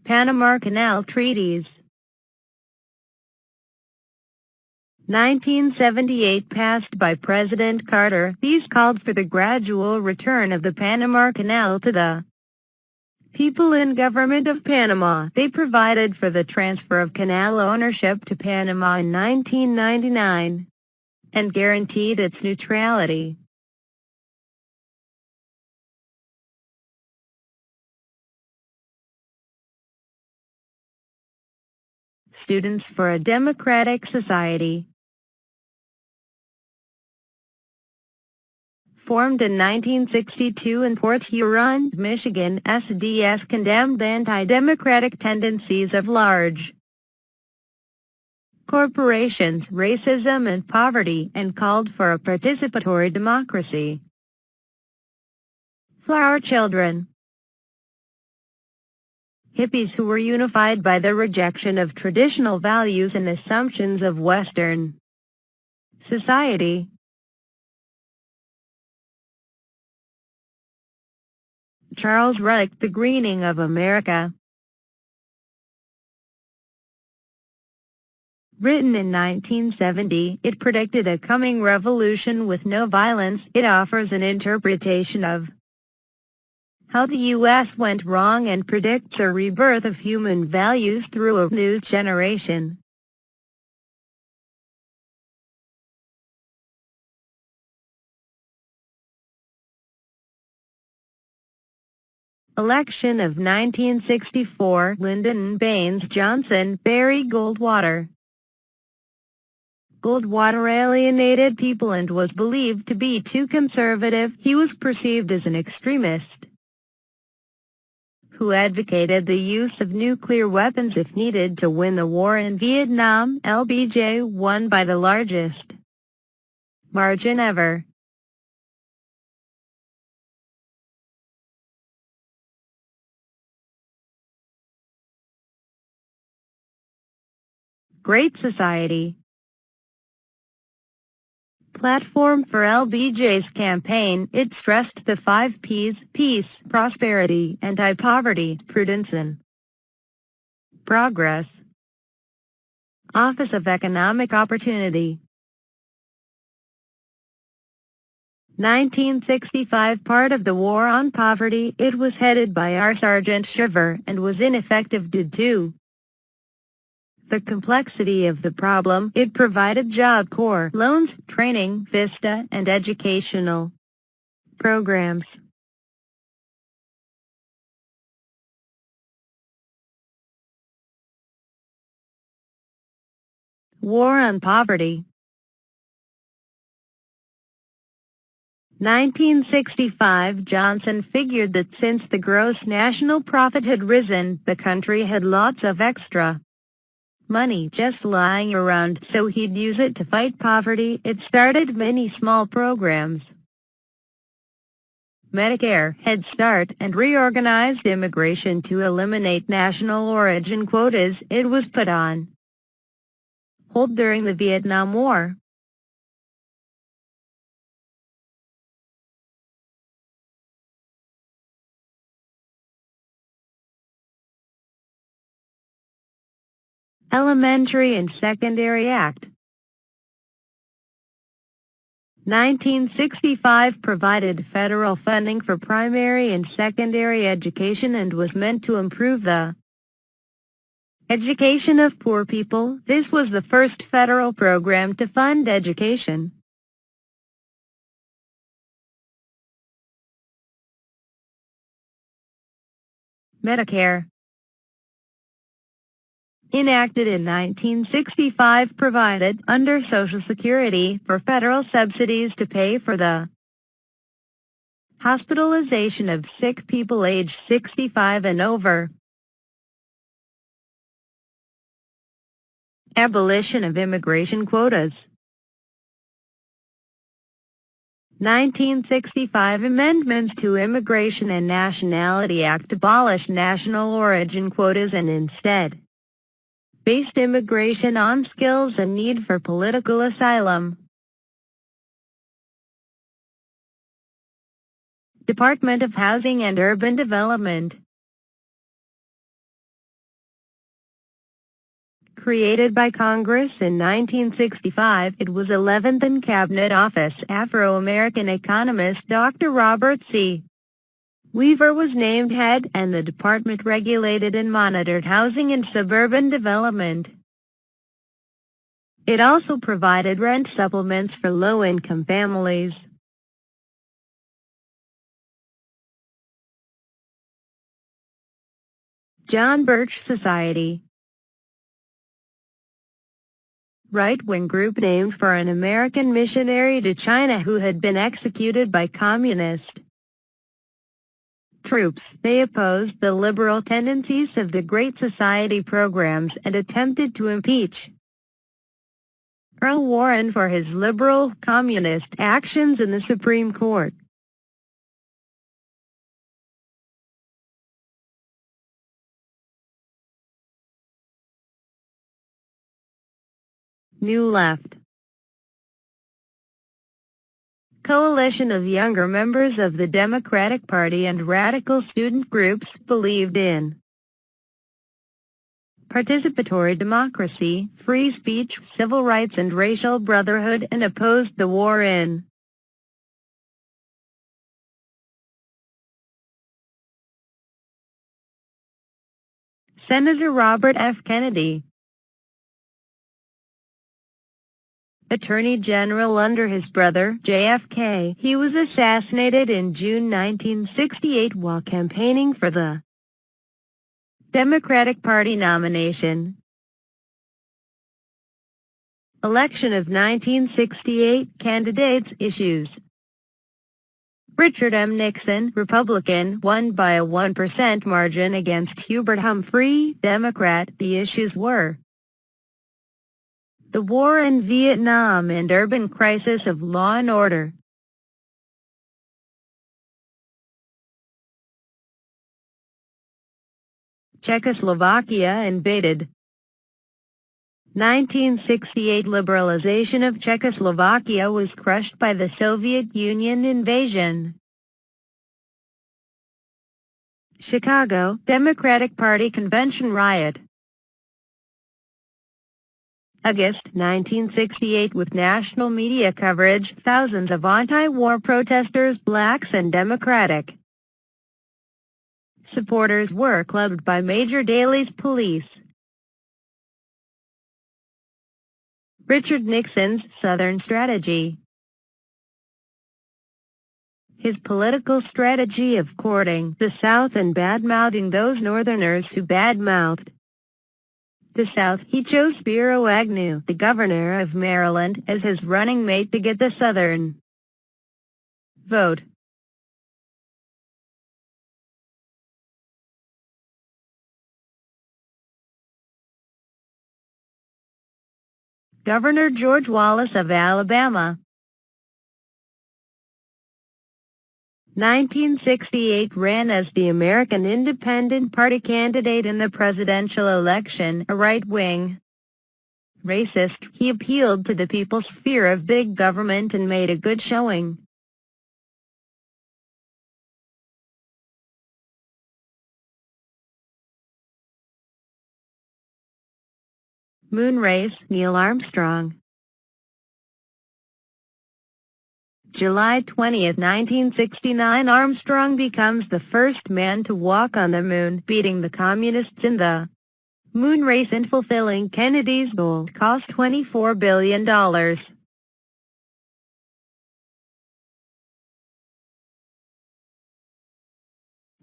Panama Canal treaties. 1978 passed by President Carter. These called for the gradual return of the Panama Canal to the people in government of Panama. They provided for the transfer of canal ownership to Panama in 1999 and guaranteed its neutrality. Students for a Democratic Society. Formed in 1962 in Port Huron, Michigan, SDS condemned the anti-democratic tendencies of large corporations, racism and poverty, and called for a participatory democracy. Flower children. Hippies who were unified by the rejection of traditional values and assumptions of Western society. Charles Reich, The Greening of America. Written in 1970, it predicted a coming revolution with no violence. It offers an interpretation of how the U.S. went wrong and predicts a rebirth of human values through a new generation. Election of 1964, Lyndon Baines Johnson, Barry Goldwater. Goldwater alienated people and was believed to be too conservative. He was perceived as an extremist who advocated the use of nuclear weapons if needed to win the war in Vietnam. LBJ won by the largest margin ever. Great Society. Platform for LBJ's campaign, it stressed the 5 Ps: peace, prosperity, anti-poverty, prudence and progress. Office of Economic Opportunity. 1965 Part of the War on Poverty, it was headed by R. Sergeant Shriver and was ineffective due to the complexity of the problem. It provided Job Corps loans, training, VISTA, and educational programs. War on Poverty. 1965 Johnson figured that since the gross national profit had risen, the country had lots of extra money just lying around, so he'd use it to fight poverty. It started many small programs: Medicare, Head Start, and reorganized immigration to eliminate national origin quotas. It was put on hold during the Vietnam War. Elementary and Secondary Act. 1965 provided federal funding for primary and secondary education and was meant to improve the education of poor people. This was the first federal program to fund education. Medicare. Enacted in 1965, provided, under Social Security, for federal subsidies to pay for the hospitalization of sick people aged 65 and over. Abolition of immigration quotas. 1965 Amendments to Immigration and Nationality Act abolished national origin quotas and instead based immigration on skills and need for political asylum. Department of Housing and Urban Development. Created by Congress in 1965, it was 11th in Cabinet Office. Afro-American economist Dr. Robert C. Weaver was named head, and the department regulated and monitored housing and suburban development. It also provided rent supplements for low-income families. John Birch Society. Right-wing group named for an American missionary to China who had been executed by communist troops. They opposed the liberal tendencies of the Great Society programs and attempted to impeach Earl Warren for his liberal, communist actions in the Supreme Court. New Left. Coalition of younger members of the Democratic Party and radical student groups believed in participatory democracy, free speech, civil rights and racial brotherhood, and opposed the war in Senator Robert F. Kennedy, Attorney General under his brother, JFK. He was assassinated in June 1968 while campaigning for the Democratic Party nomination. Election of 1968 candidates issues. Richard M. Nixon, Republican, won by a 1% margin against Hubert Humphrey, Democrat. The issues were the war in Vietnam and urban crisis of law and order. Czechoslovakia invaded. 1968 liberalization of Czechoslovakia was crushed by the Soviet Union invasion. Chicago, Democratic Party Convention riot. August 1968 with national media coverage, thousands of anti-war protesters, blacks and Democratic supporters were clubbed by Major Daley's police. Richard Nixon's Southern strategy. His political strategy of courting the South and bad-mouthing those Northerners who bad-mouthed the South. He chose Spiro Agnew, the governor of Maryland, as his running mate to get the Southern vote. Governor George Wallace of Alabama. 1968 ran as the American Independent Party candidate in the presidential election, a right-wing racist. He appealed to the people's fear of big government and made a good showing. Moon race, Neil Armstrong. July 20, 1969, Armstrong becomes the first man to walk on the moon, beating the communists in the moon race and fulfilling Kennedy's goal. Cost $24 billion.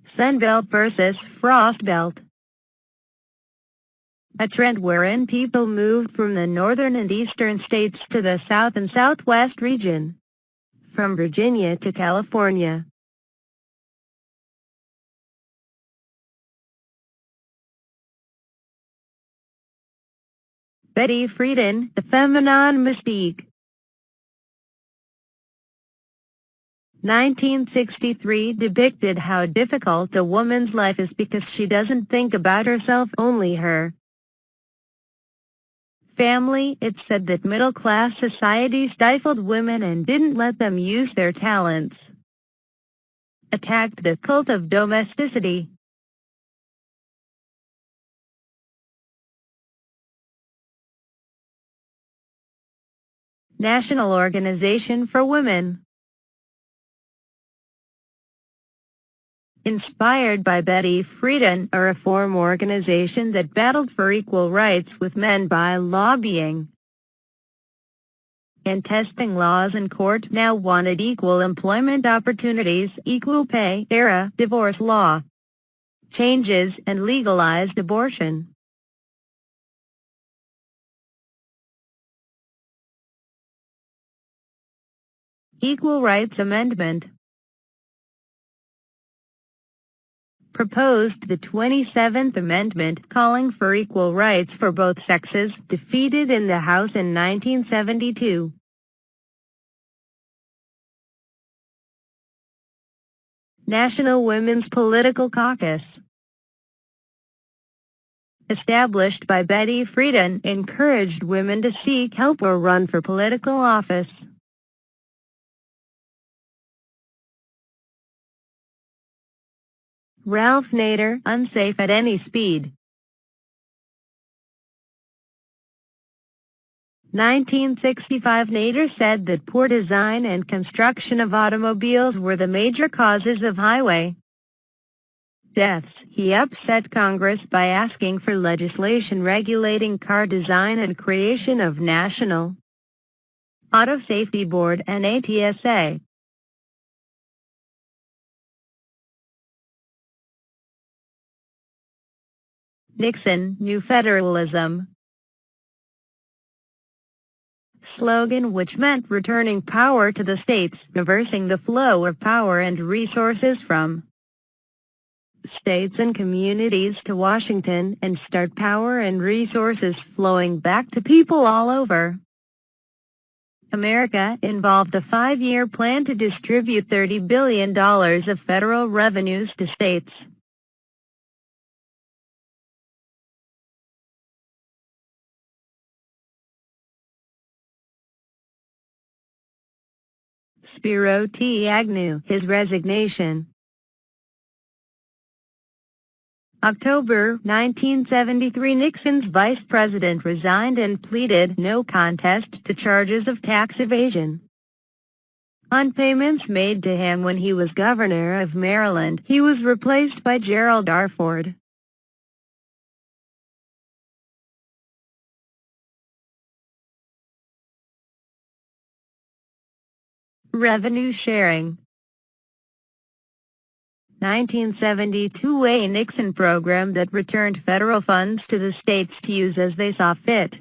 Sunbelt versus Frostbelt. A trend wherein people moved from the northern and eastern states to the south and southwest region, from Virginia to California. Betty Friedan, the feminine Mystique. 1963 depicted how difficult a woman's life is because she doesn't think about herself, only her family. It said that middle-class society stifled women and didn't let them use their talents. Attacked the cult of domesticity. National Organization for Women. Inspired by Betty Friedan, a reform organization that battled for equal rights with men by lobbying and testing laws in court, now wanted equal employment opportunities, equal pay, era, divorce law changes, and legalized abortion. Equal Rights Amendment proposed the 27th Amendment, calling for equal rights for both sexes, defeated in the House in 1972. National Women's Political Caucus, established by Betty Friedan, encouraged women to seek help or run for political office. Ralph Nader, Unsafe at Any Speed. 1965 Nader said that poor design and construction of automobiles were the major causes of highway deaths. He upset Congress by asking for legislation regulating car design and creation of National Auto Safety Board (NATSA). Nixon, New Federalism slogan, which meant returning power to the states, reversing the flow of power and resources from states and communities to Washington, and start power and resources flowing back to people all over America, involved a 5-year plan to distribute $30 billion of federal revenues to states. Spiro T. Agnew, his resignation. October 1973 Nixon's vice president resigned and pleaded no contest to charges of tax evasion on payments made to him when he was governor of Maryland. He was replaced by Gerald R. Ford. Revenue sharing. 1972 a Nixon program that returned federal funds to the states to use as they saw fit.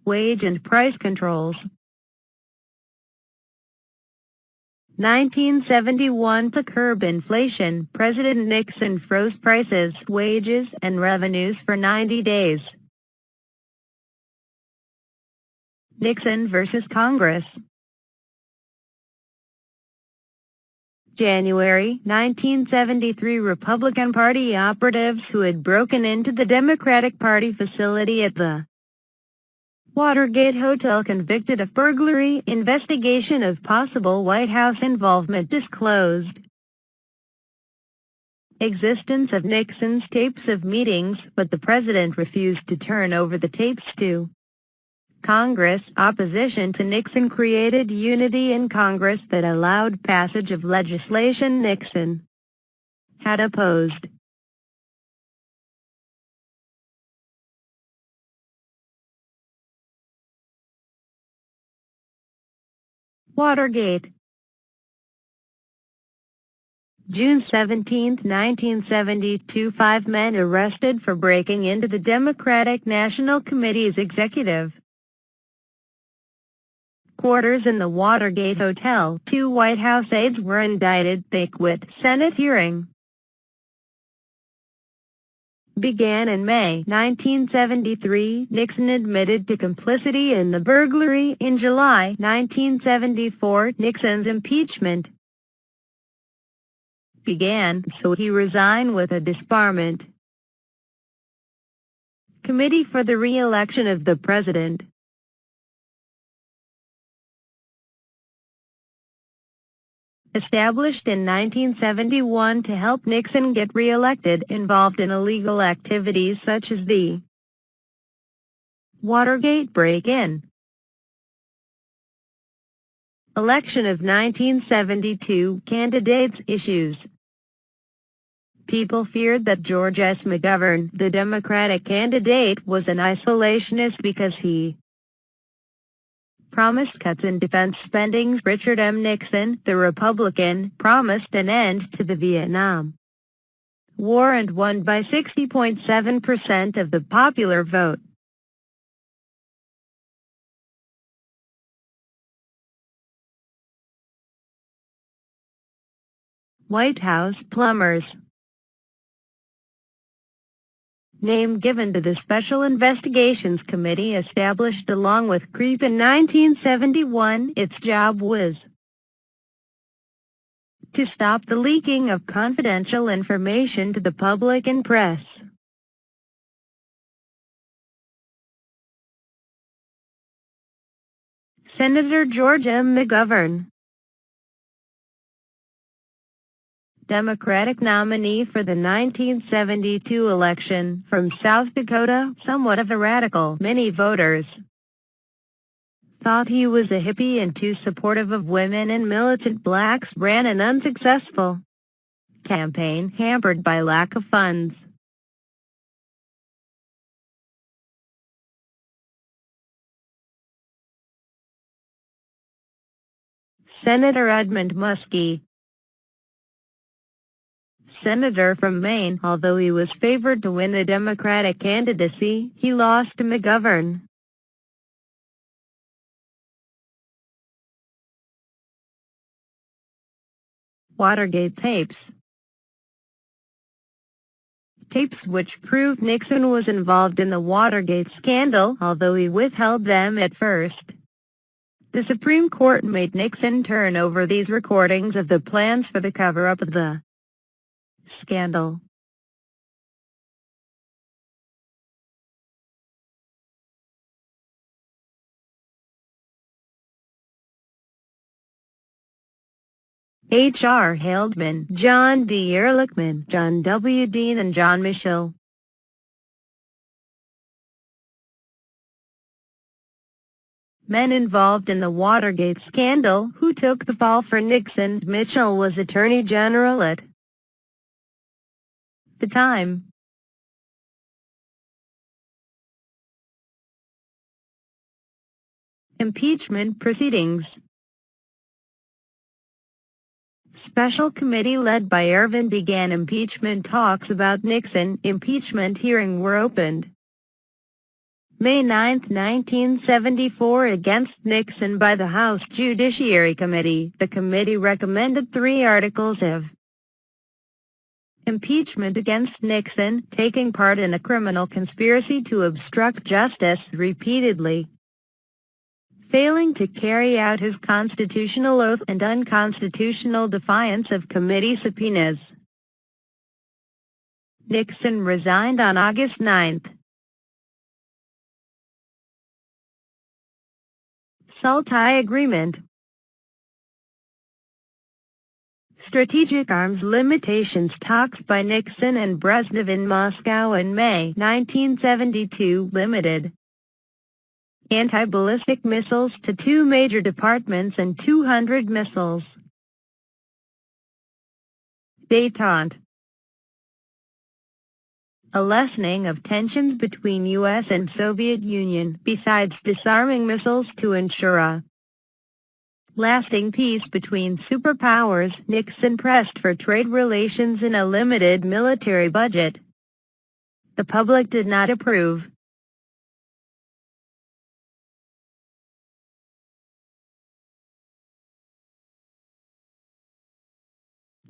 Wage and price controls. 1971 to curb inflation, President Nixon froze prices, wages, and revenues for 90 days. Nixon versus Congress. January 1973 Republican Party operatives who had broken into the Democratic Party facility at the Watergate Hotel convicted of burglary. Investigation of possible White House involvement disclosed existence of Nixon's tapes of meetings, but the president refused to turn over the tapes to Congress. Opposition to Nixon created unity in Congress that allowed passage of legislation Nixon had opposed. Watergate. June 17, 1972 5 men arrested for breaking into the Democratic National Committee's executive quarters in the Watergate Hotel. 2 White House aides were indicted. They quit. Senate hearing began in May 1973. Nixon admitted to complicity in the burglary. In July 1974, Nixon's impeachment began, so he resigned with a disbarment committee for the re-election of the president. established in 1971 to help Nixon get re-elected, involved in illegal activities such as the Watergate break-in. Election of 1972 candidates issues. People feared that George S. McGovern, the Democratic candidate, was an isolationist because he promised cuts in defense spending. Richard M. Nixon, the Republican, promised an end to the Vietnam War and won by 60.7% of the popular vote. White House Plumbers. Name given to the Special Investigations Committee established along with CREEP in 1971, its job was to stop the leaking of confidential information to the public and press. Senator George M. McGovern, Democratic nominee for the 1972 election, from South Dakota, somewhat of a radical. Many voters thought he was a hippie and too supportive of women and militant blacks. Ran an unsuccessful campaign hampered by lack of funds. Senator Edmund Muskie, senator from Maine. Although he was favored to win the Democratic candidacy, he lost to McGovern. Watergate tapes. Tapes which proved Nixon was involved in the Watergate scandal, although he withheld them at first. The Supreme Court made Nixon turn over these recordings of the plans for the cover-up of the scandal. H.R. Haldeman, John D. Ehrlichman, John W. Dean and John Mitchell. Men involved in the Watergate scandal who took the fall for Nixon. Mitchell was Attorney General at the time. Impeachment proceedings. Special committee led by Ervin began impeachment talks about Nixon. Impeachment hearings were opened May 9, 1974 against Nixon by the House Judiciary Committee. The committee recommended 3 articles of impeachment against Nixon: taking part in a criminal conspiracy to obstruct justice repeatedly, failing to carry out his constitutional oath, and unconstitutional defiance of committee subpoenas. Nixon resigned on August 9. Saltai Agreement. Strategic arms limitations talks by Nixon and Brezhnev in Moscow in May 1972 limited anti-ballistic missiles to 2 major departments and 200 missiles. Détente. A lessening of tensions between U.S. and Soviet Union, besides disarming missiles to ensure a lasting peace between superpowers. Nixon pressed for trade relations and a limited military budget. The public did not approve.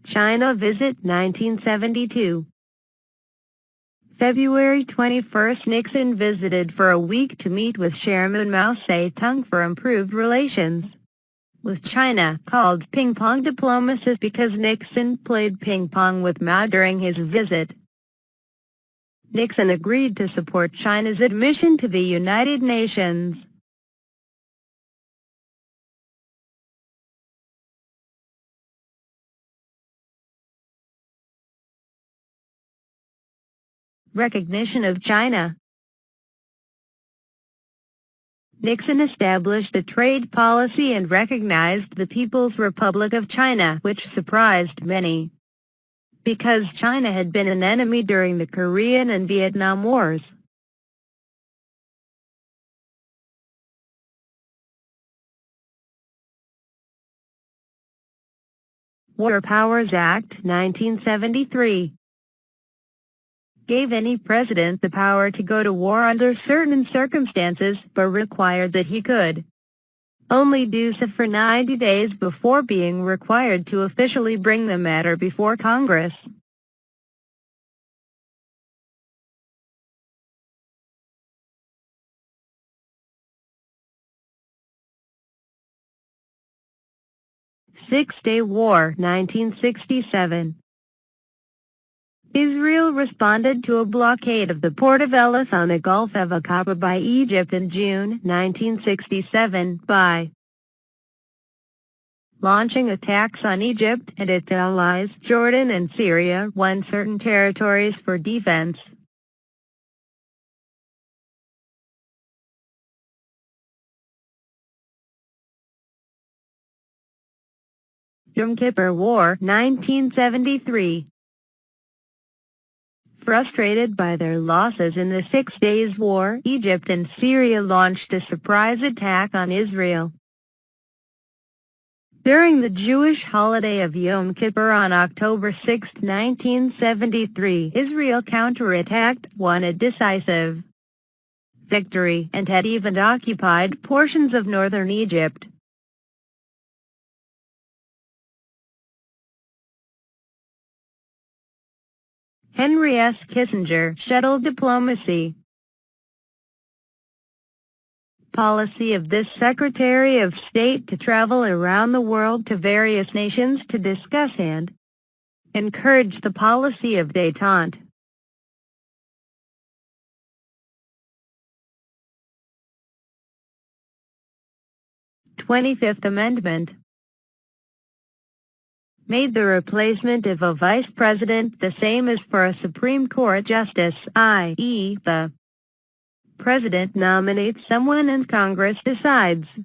China visit 1972. February 21, Nixon visited for a week to meet with Chairman Mao Zedong for improved relations with China, called ping-pong diplomacy because Nixon played ping-pong with Mao during his visit. Nixon agreed to support China's admission to the United Nations. Recognition of China. Nixon established a trade policy and recognized the People's Republic of China, which surprised many, because China had been an enemy during the Korean and Vietnam Wars. War Powers Act, 1973. Gave any president the power to go to war under certain circumstances, but required that he could only do so for 90 days before being required to officially bring the matter before Congress. Six-Day War, 1967. Israel responded to a blockade of the port of Elath on the Gulf of Aqaba by Egypt in June 1967 by launching attacks on Egypt and its allies, Jordan and Syria, won certain territories for defense. Yom Kippur War, 1973. Frustrated by their losses in the 6 Days War, Egypt and Syria launched a surprise attack on Israel. During the Jewish holiday of Yom Kippur on October 6, 1973, Israel counterattacked, won a decisive victory, and had even occupied portions of northern Egypt. Henry S. Kissinger, Shuttle Diplomacy. Policy of this Secretary of State to travel around the world to various nations to discuss and encourage the policy of détente. • 25th Amendment made the replacement of a vice president the same as for a Supreme Court justice, i.e., the president nominates someone and Congress decides.